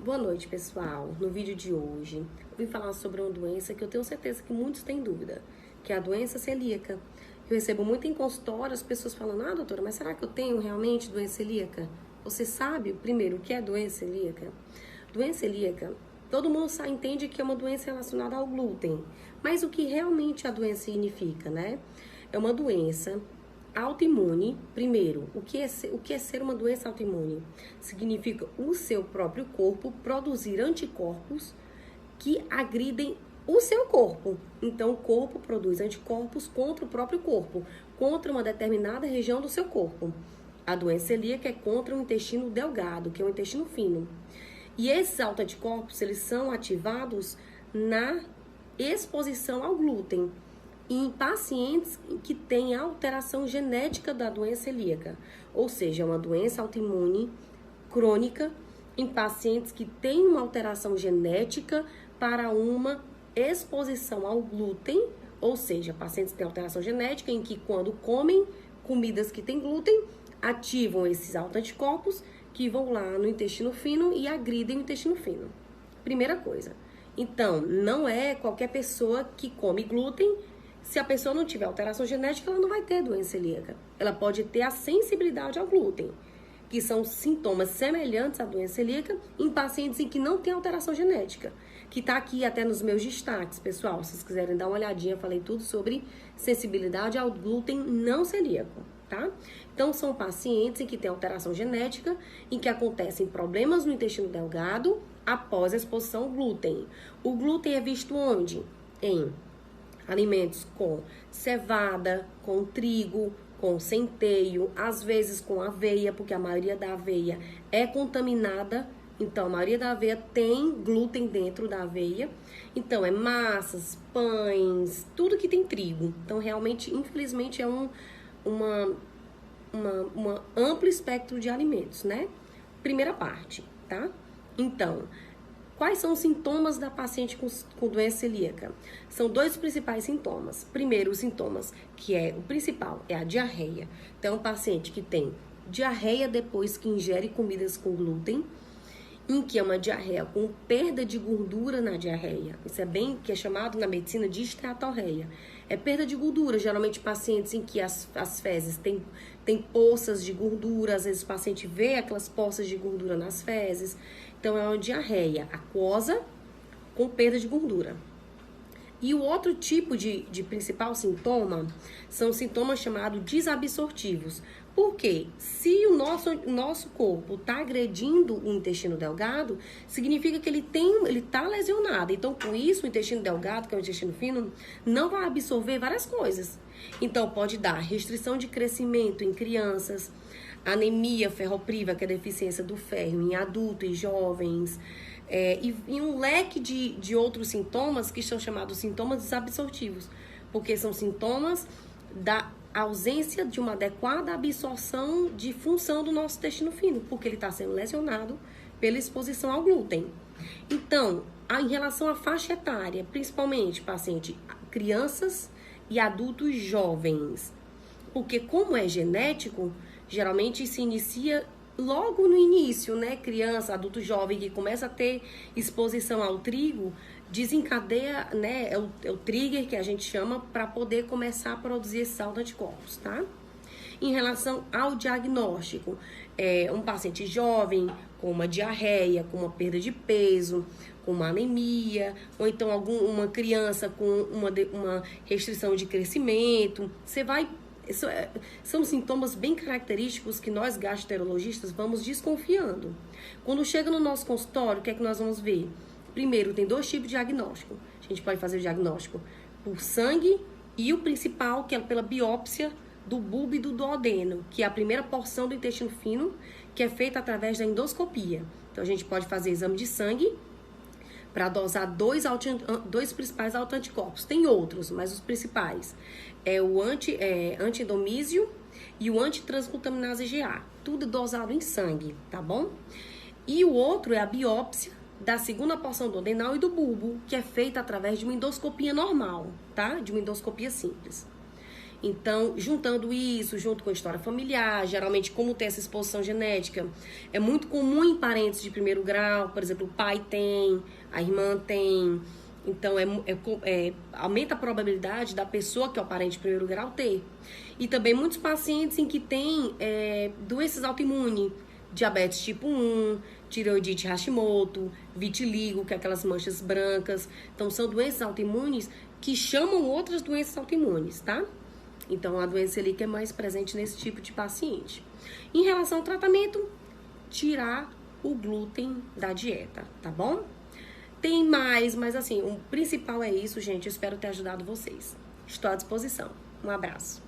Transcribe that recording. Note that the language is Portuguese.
Boa noite, pessoal. No vídeo de hoje, eu vim falar sobre uma doença que eu tenho certeza que muitos têm dúvida, que é a doença celíaca. Eu recebo muito em consultório as pessoas falando: ah, doutora, mas será que eu tenho realmente doença celíaca? Você sabe, primeiro, o que é doença celíaca? Doença celíaca, todo mundo entende que é uma doença relacionada ao glúten, mas o que realmente a doença significa, né? É uma doença autoimune. Primeiro, o que é ser uma doença autoimune? Significa o seu próprio corpo produzir anticorpos que agridem o seu corpo. Então, o corpo produz anticorpos contra o próprio corpo, contra uma determinada região do seu corpo. A doença celíaca é contra o intestino delgado, que é o intestino fino. E esses autoanticorpos, eles são ativados na exposição ao glúten em pacientes que têm alteração genética da doença celíaca, ou seja, uma doença autoimune crônica em pacientes que têm uma alteração genética para uma exposição ao glúten, ou seja, pacientes que têm alteração genética em que quando comem comidas que têm glúten, ativam esses autoanticorpos que vão lá no intestino fino e agridem o intestino fino. Primeira coisa. Então, não é qualquer pessoa que come glúten. Se a pessoa não tiver alteração genética, ela não vai ter doença celíaca. Ela pode ter a sensibilidade ao glúten, que são sintomas semelhantes à doença celíaca em pacientes em que não tem alteração genética, que está aqui até nos meus destaques, pessoal. Se vocês quiserem dar uma olhadinha, eu falei tudo sobre sensibilidade ao glúten não celíaco, tá? Então, são pacientes em que tem alteração genética, em que acontecem problemas no intestino delgado após a exposição ao glúten. O glúten é visto onde? Em alimentos com cevada, com trigo, com centeio, às vezes com aveia, porque a maioria da aveia é contaminada. Então, a maioria da aveia tem glúten dentro da aveia. Então, é massas, pães, tudo que tem trigo. Então, realmente, infelizmente, é um amplo espectro de alimentos, né? Primeira parte, tá? Então, quais são os sintomas da paciente com doença celíaca? São dois principais sintomas. Primeiro, os sintomas, que é o principal, é a diarreia. Então, um paciente que tem diarreia depois que ingere comidas com glúten, em que é uma diarreia com perda de gordura na diarreia. Isso é bem, que é chamado na medicina de esteatorreia. É perda de gordura, geralmente pacientes em que as fezes têm poças de gordura, às vezes o paciente vê aquelas poças de gordura nas fezes. Então, é uma diarreia aquosa com perda de gordura. E o outro tipo de principal sintoma são sintomas chamados desabsortivos. Por quê? Se o nosso corpo está agredindo o intestino delgado, significa que ele está lesionado. Então, com isso, o intestino delgado, que é o intestino fino, não vai absorver várias coisas. Então, pode dar restrição de crescimento em crianças, anemia ferropriva, que é a deficiência do ferro em adultos e jovens, e um leque de outros sintomas que são chamados sintomas desabsortivos, porque são sintomas da ausência de uma adequada absorção de função do nosso intestino fino, porque ele está sendo lesionado pela exposição ao glúten. Então, em relação à faixa etária, principalmente paciente crianças e adultos jovens, porque como é genético, geralmente se inicia logo no início, né? Criança, adulto jovem que começa a ter exposição ao trigo, desencadeia, né? É o trigger que a gente chama para poder começar a produzir esses autoanticorpos, tá? Em relação ao diagnóstico, um paciente jovem com uma diarreia, com uma perda de peso, com uma anemia, ou então uma criança com uma restrição de crescimento, são sintomas bem característicos que nós gastroenterologistas vamos desconfiando. Quando chega no nosso consultório, o que é que nós vamos ver? Primeiro, tem dois tipos de diagnóstico. A gente pode fazer o diagnóstico por sangue e o principal, que é pela biópsia do bulbo e do duodeno, que é a primeira porção do intestino fino, que é feita através da endoscopia. Então, a gente pode fazer exame de sangue para dosar dois principais autoanticorpos. Tem outros, mas os principais é o anti-endomísio e o antitransglutaminase IgA. Tudo dosado em sangue, tá bom? E o outro é a biópsia da segunda porção do adenal e do bulbo, que é feita através de uma endoscopia normal, tá? De uma endoscopia simples. Então, juntando isso, junto com a história familiar, geralmente como tem essa exposição genética, é muito comum em parentes de primeiro grau, por exemplo, o pai tem, a irmã tem, então aumenta a probabilidade da pessoa que é o parente de primeiro grau ter. E também muitos pacientes em que tem doenças autoimunes, diabetes tipo 1, tireoidite Hashimoto, vitiligo, que é aquelas manchas brancas. Então, são doenças autoimunes que chamam outras doenças autoimunes, tá? Então, a doença celíaca é mais presente nesse tipo de paciente. Em relação ao tratamento, tirar o glúten da dieta, tá bom? Tem mais, mas assim, o principal é isso, gente. Eu espero ter ajudado vocês. Estou à disposição. Um abraço.